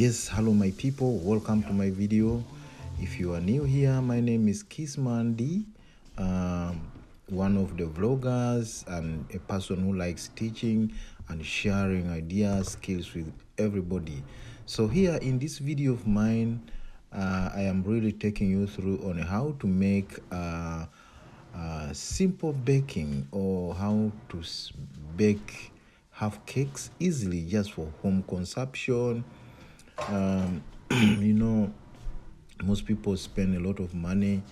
Yes, hello my people, welcome to my video. If you are new here, my name is kissman.D, one of the vloggers and a person who likes teaching and sharing ideas, skills with everybody. So here in this video of mine, I am really taking you through on how to make simple baking, or how to bake half cakes easily just for home consumption. You know, most people spend a lot of money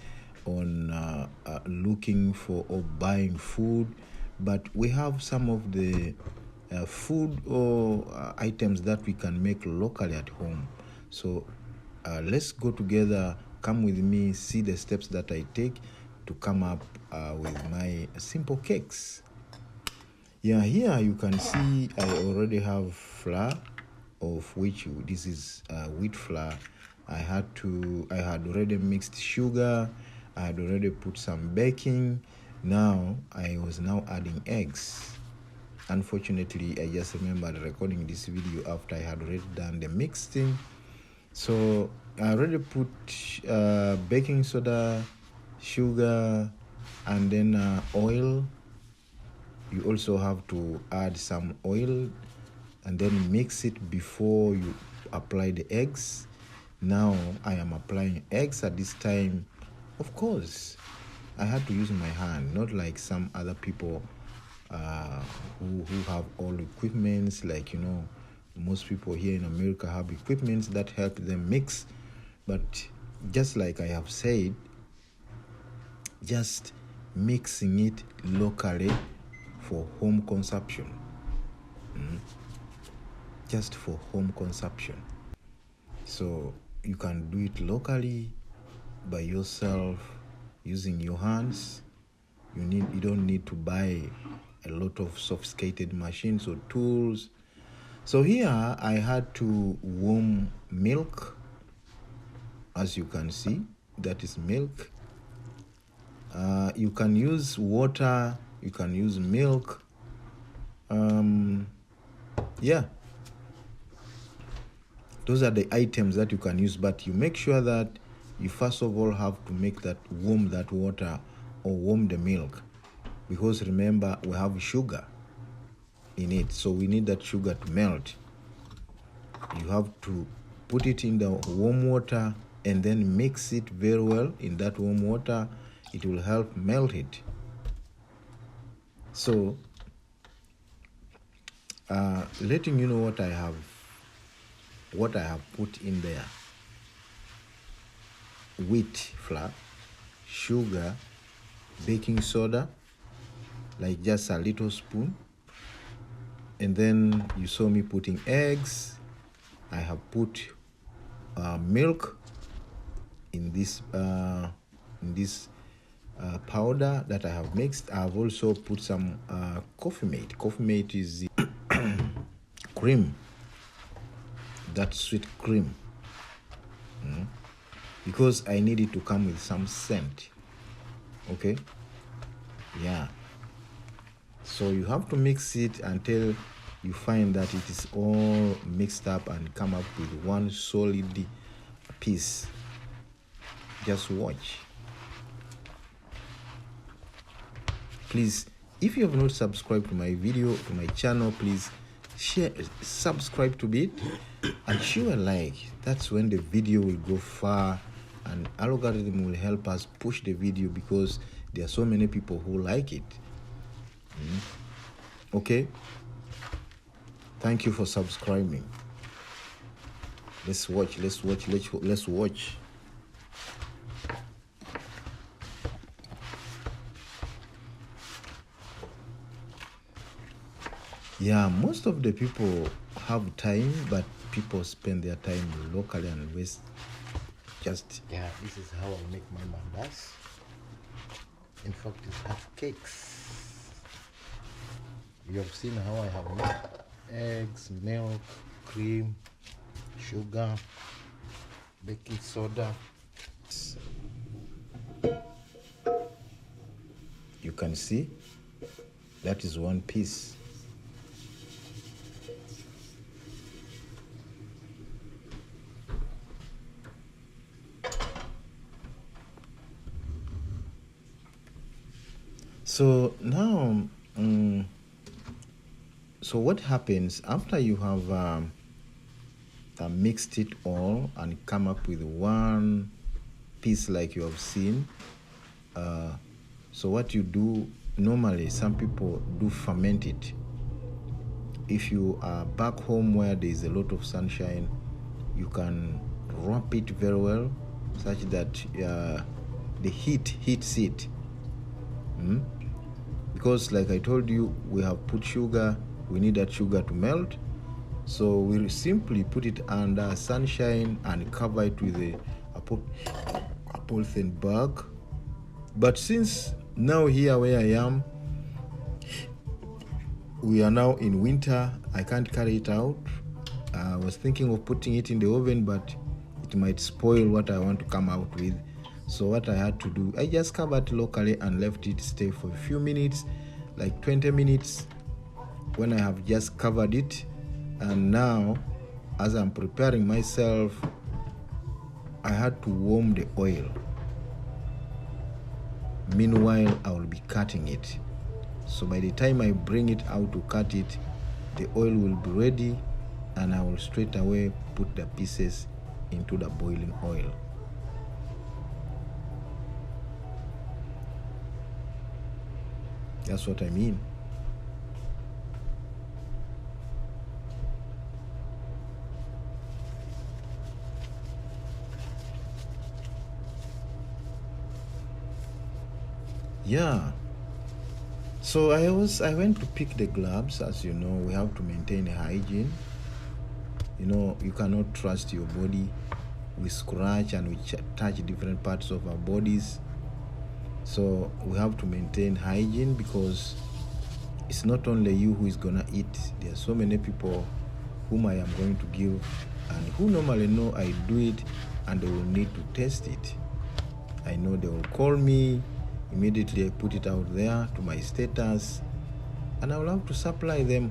on looking for or buying food, but we have some of the food or items that we can make locally at home. So let's go together, come with me, see the steps that I take to come up with my simple cakes. Yeah, here you can see I already have flour, of which this is wheat flour. I had already mixed sugar. I had already put some baking. Now I was adding eggs. Unfortunately, I just remembered recording this video after I had already done the mixing. So I already put baking soda, sugar, and then oil. You also have to add some oil and then mix it before you apply the eggs. Now I am applying eggs at this time. Of course, I had to use my hand, not like some other people who have all equipments. Like, you know, most people here in America have equipments that help them mix. But just like I have said, just mixing it locally for home consumption. Just for home consumption. So you can do it locally by yourself using your hands. You don't need to buy a lot of sophisticated machines or tools. So here I had to warm milk. As you can see, that is milk. You can use water, you can use milk. Yeah, those are the items that you can use, but you make sure that you first of all have to make that warm that water or warm the milk, because remember we have sugar in it, so we need that sugar to melt. You have to put it in the warm water and then mix it very well in that warm water. It will help melt it. So letting you know what I have put in there: wheat flour, sugar, baking soda, like just a little spoon, and then you saw me putting eggs. I have put milk in this powder that I have mixed. I have also put some coffee mate. Coffee mate is the cream, that sweet cream, because I need it to come with some scent. Okay, yeah. So you have to mix it until you find that it is all mixed up and come up with one solid piece. Just watch. Please, if you have not subscribed to my video, to my channel, please share, subscribe to it, and show a like. That's when the video will go far, and algorithm will help us push the video, because there are so many people who like it. Okay, thank you for subscribing. Let's watch. Yeah, most of the people have time, but people spend their time locally and waste. Just, yeah, this is how I make my mandas. In fact, it's half cakes. You have seen how I have made eggs, milk, cream, sugar, baking soda. You can see that is one piece. So now, so what happens after you have mixed it all and come up with one piece like you have seen? So what you do, normally some people do ferment it. If you are back home where there is a lot of sunshine, you can wrap it very well such that the heat hits it. Because like I told you, we have put sugar, we need that sugar to melt. So we simply put it under sunshine and cover it with a polythene bag. But since now here where I am, we are now in winter, I can't carry it out. I was thinking of putting it in the oven, but it might spoil what I want to come out with. So what I had to do, I just covered locally and left it stay for a few minutes, like 20 minutes, when I have just covered it. And now, as I'm preparing myself, I had to warm the oil. Meanwhile, I will be cutting it. So by the time I bring it out to cut it, the oil will be ready, and I will straight away put the pieces into the boiling oil. That's what I mean. Yeah. So I went to pick the gloves. As you know, we have to maintain hygiene. You know, you cannot trust your body. We scratch and we touch different parts of our bodies. So we have to maintain hygiene, because it's not only you who is gonna eat. There are so many people whom I am going to give, and who normally know I do it, and they will need to taste it. I know they will call me. Immediately I put it out there to my status, and I will have to supply them.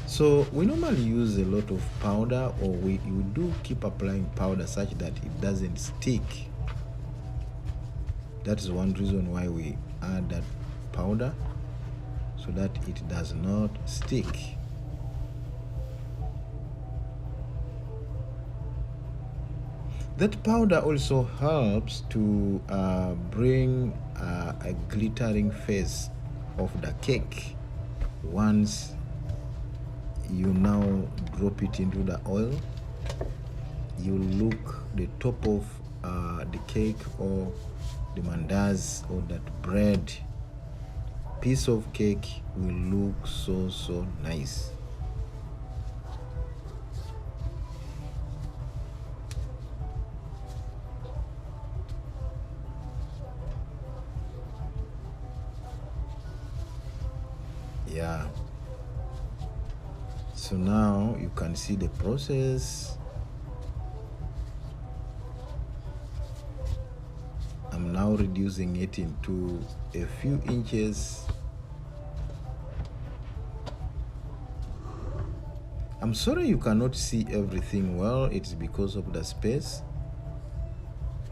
So we normally use a lot of powder, or you do keep applying powder such that it doesn't stick. That is one reason why we add that powder, so that it does not stick. That powder also helps to bring a glittering face of the cake. Once you now drop it into the oil, you look the top of the cake or the mandazi or that bread piece of cake will look so nice. Yeah. So now you can see the process. I'm now reducing it into a few inches. I'm sorry you cannot see everything well. It's because of the space.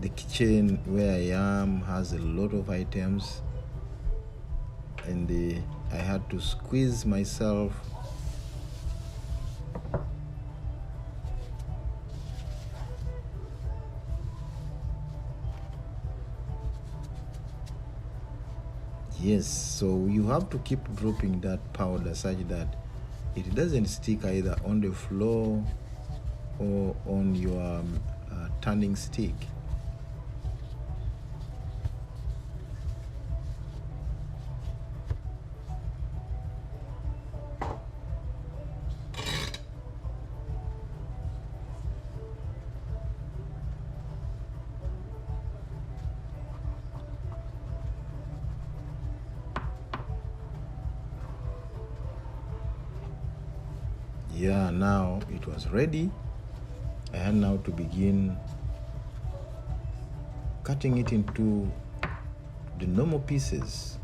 The kitchen where I am has a lot of items, and I had to squeeze myself. Yes, so you have to keep dropping that powder such that it doesn't stick either on the floor or on your turning stick. Yeah, now it was ready. I had now to begin cutting it into the normal pieces.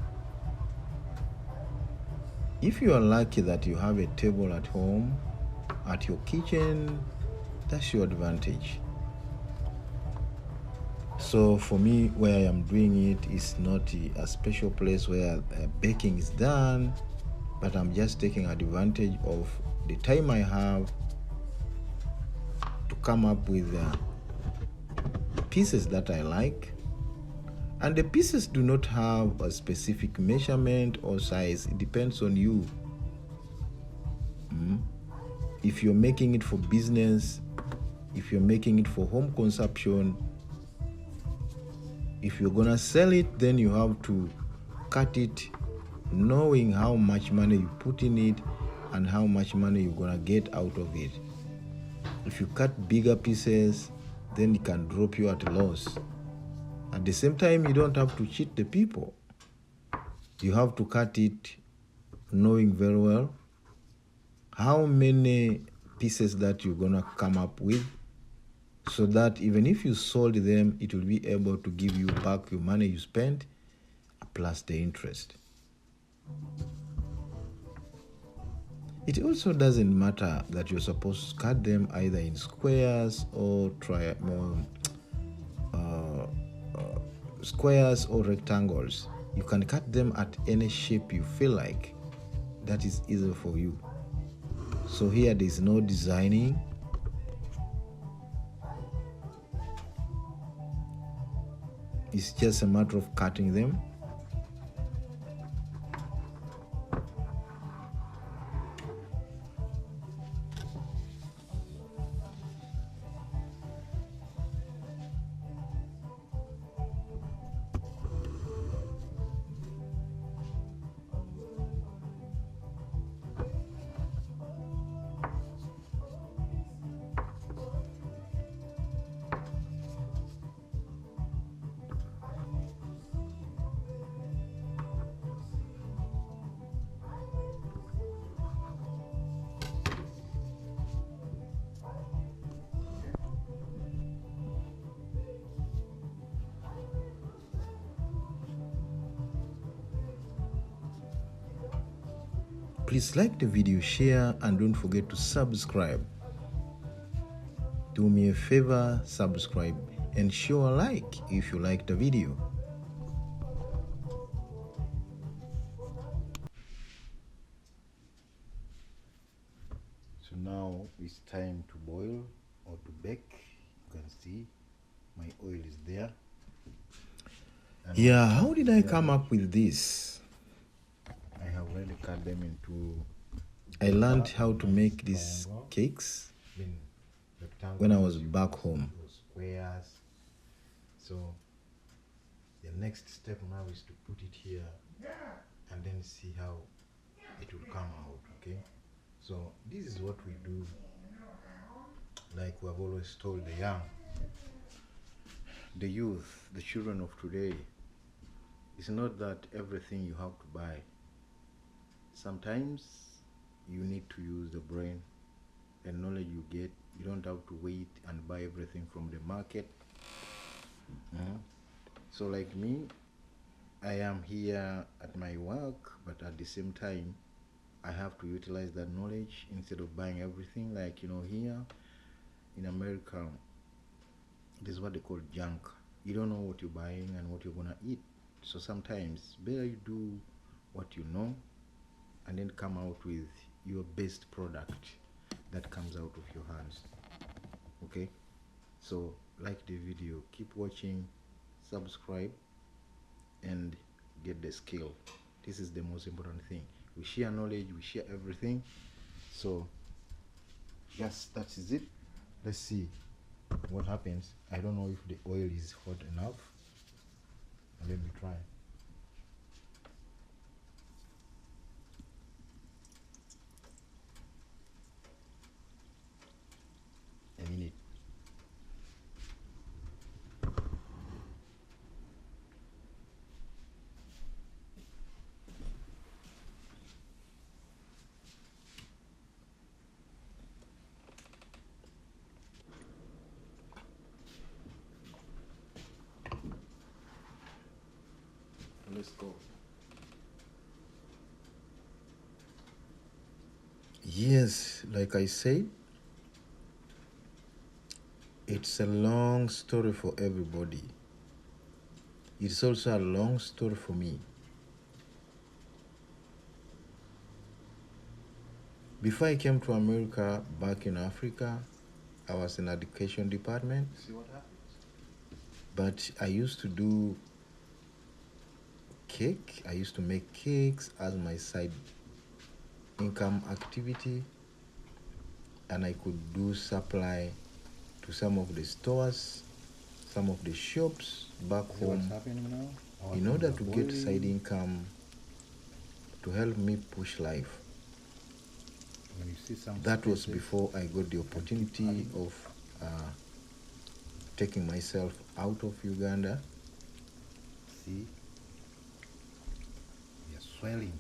If you are lucky that you have a table at home, at your kitchen, that's your advantage. So for me, where I am doing it is not a special place where baking is done, but I'm just taking advantage of the time I have to come up with pieces that I like. And the pieces do not have a specific measurement or size. It depends on you. If you're making it for business, if you're making it for home consumption, if you're gonna sell it, then you have to cut it knowing how much money you put in it and how much money you're gonna get out of it. If you cut bigger pieces, then it can drop you at a loss. At the same time, you don't have to cheat the people. You have to cut it knowing very well how many pieces that you're gonna come up with, so that even if you sold them, it will be able to give you back your money you spent plus the interest. It also doesn't matter that you're supposed to cut them either in squares or squares or rectangles. You can cut them at any shape you feel like. That is easy for you. So here there's no designing. It's just a matter of cutting them. Please like the video, share, and don't forget to subscribe. Do me a favor, subscribe and show a like if you like the video. So now it's time to boil or to bake. You can see my oil is there. And yeah, how did I come up with this? I have already cut them into... I learned how to make these cakes when I was back home. Squares. So the next step now is to put it here and then see how it will come out. Okay, so this is what we do, like we have always told the young, the youth, the children of today. It's not that everything you have to buy. Sometimes you need to use the brain and knowledge you get. You don't have to wait and buy everything from the market. So like me, I am here at my work, but at the same time I have to utilize that knowledge instead of buying everything. Like, you know, here in America, this is what they call junk. You don't know what you're buying and what you're gonna eat. So sometimes better you do what you know and then come out with your best product that comes out of your hands. Okay, so like the video, keep watching, subscribe, and get the skill. This is the most important thing. We share knowledge, we share everything. So yes, that is it. Let's see what happens. I don't know if the oil is hot enough. Let me try. A minute. Let's go. Yes, like I said, it's a long story for everybody. It's also a long story for me. Before I came to America, back in Africa, I was in education department. See what happens? But I used to do cake. I used to make cakes as my side income activity, and I could do supply to some of the stores, some of the shops back home in order to get side income to help me push life. When you see some that was before I got the opportunity of taking myself out of Uganda. See, you're swelling.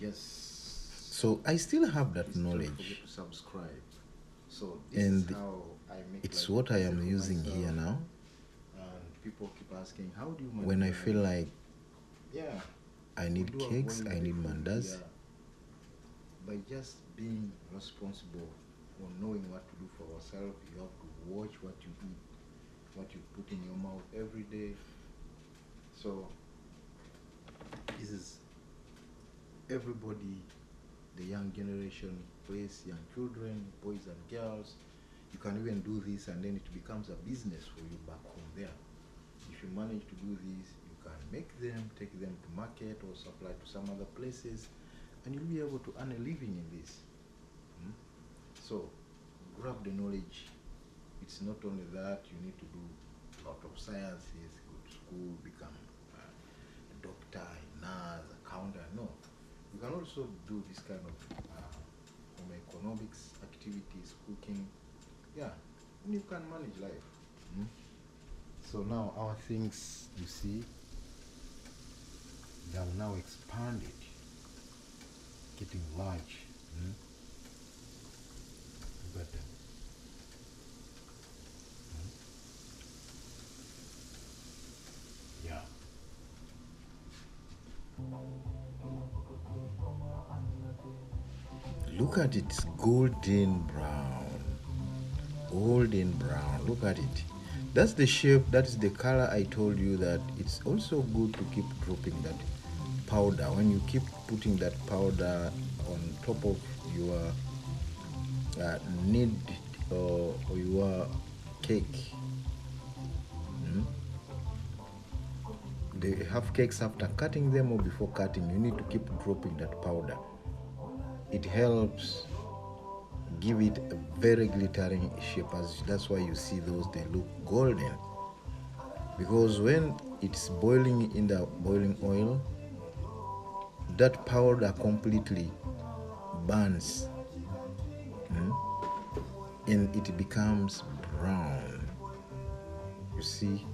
Yes. So I still have that knowledge. Don't forget to subscribe. So this is how I make it's what I am using myself. Here now. And people keep asking, how do you manage when I feel like I need cakes, I need mandas. By just being responsible or knowing what to do for ourselves, you have to watch what you eat, what you put in your mouth every day. So this is everybody, the young generation, please, young children, boys and girls. You can even do this and then it becomes a business for you back home there. If you manage to do this, you can make them, take them to market or supply to some other places, and you'll be able to earn a living in this. So grab the knowledge. It's not only that, you need to do a lot of sciences, go to school, become a doctor, a nurse, accountant. No, you can also do this kind of home economics activities, cooking. Yeah, and you can manage life. So now our things, you see, they are now expanded, getting large. Look at them. Yeah. Look at it, it's golden brown. Golden brown, look at it. That's the shape, that is the color. I told you that it's also good to keep dropping that powder. When you keep putting that powder on top of your knead or your cake. They have cakes after cutting them or before cutting. You need to keep dropping that powder. It helps give it a very glittering shape. That's why you see those, they look golden, because when it's boiling in the boiling oil, that powder completely burns and it becomes brown. You see?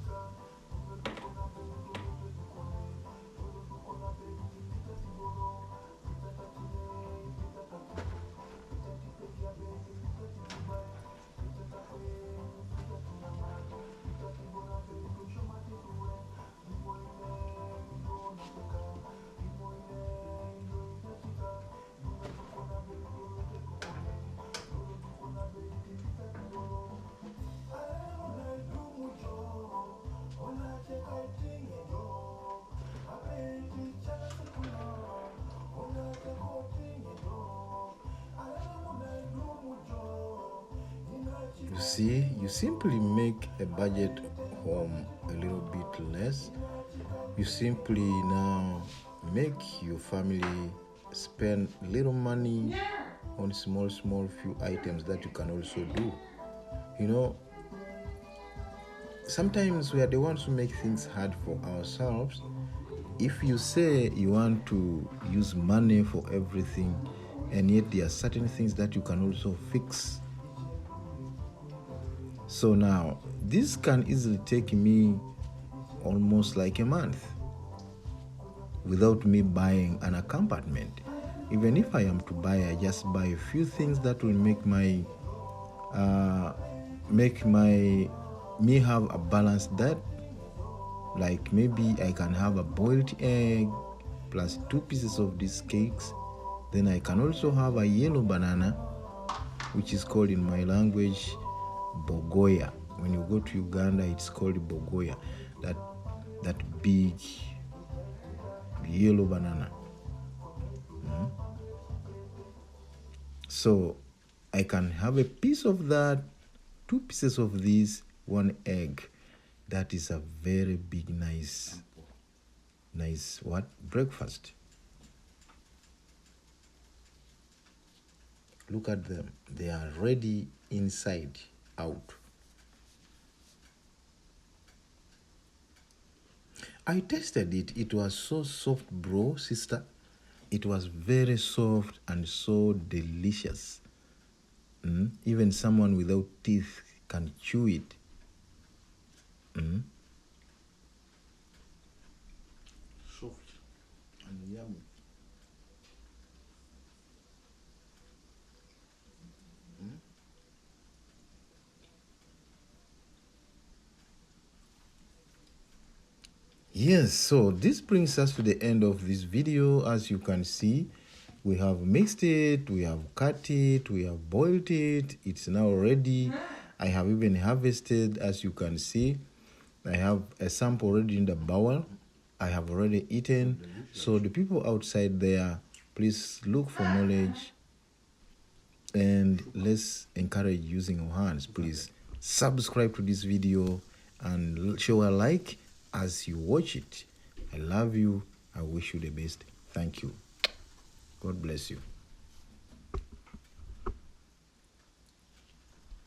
You see, you simply make a budget home a little bit less. You simply now make your family spend little money on small few items that you can also do. You know, sometimes we are the ones who make things hard for ourselves. If you say you want to use money for everything, and yet there are certain things that you can also fix. So now, this can easily take me almost like a month without me buying an accompaniment. Even if I am to buy, I just buy a few things that will make me have a balanced diet. Like maybe I can have a boiled egg plus 2 pieces of these cakes, Then I can also have a yellow banana, which is called in my language bogoya. When you go to Uganda, it's called bogoya. That big yellow banana. So I can have a piece of that, 2 pieces of this, 1 egg. That is a very big, nice what? Breakfast. Look at them. They are ready inside, out. I tasted it. It was so soft, bro, sister. It was very soft and so delicious. Even someone without teeth can chew it. Soft. And yummy. Yes, so this brings us to the end of this video. As you can see, we have mixed it, we have cut it, we have boiled it. It's now ready. I have even harvested, as you can see. I have a sample already in the bowl. I have already eaten. So the people outside there, please look for knowledge and let's encourage using our hands. Please subscribe to this video and show a like as you watch it. I love you. I wish you the best. Thank you. God bless you.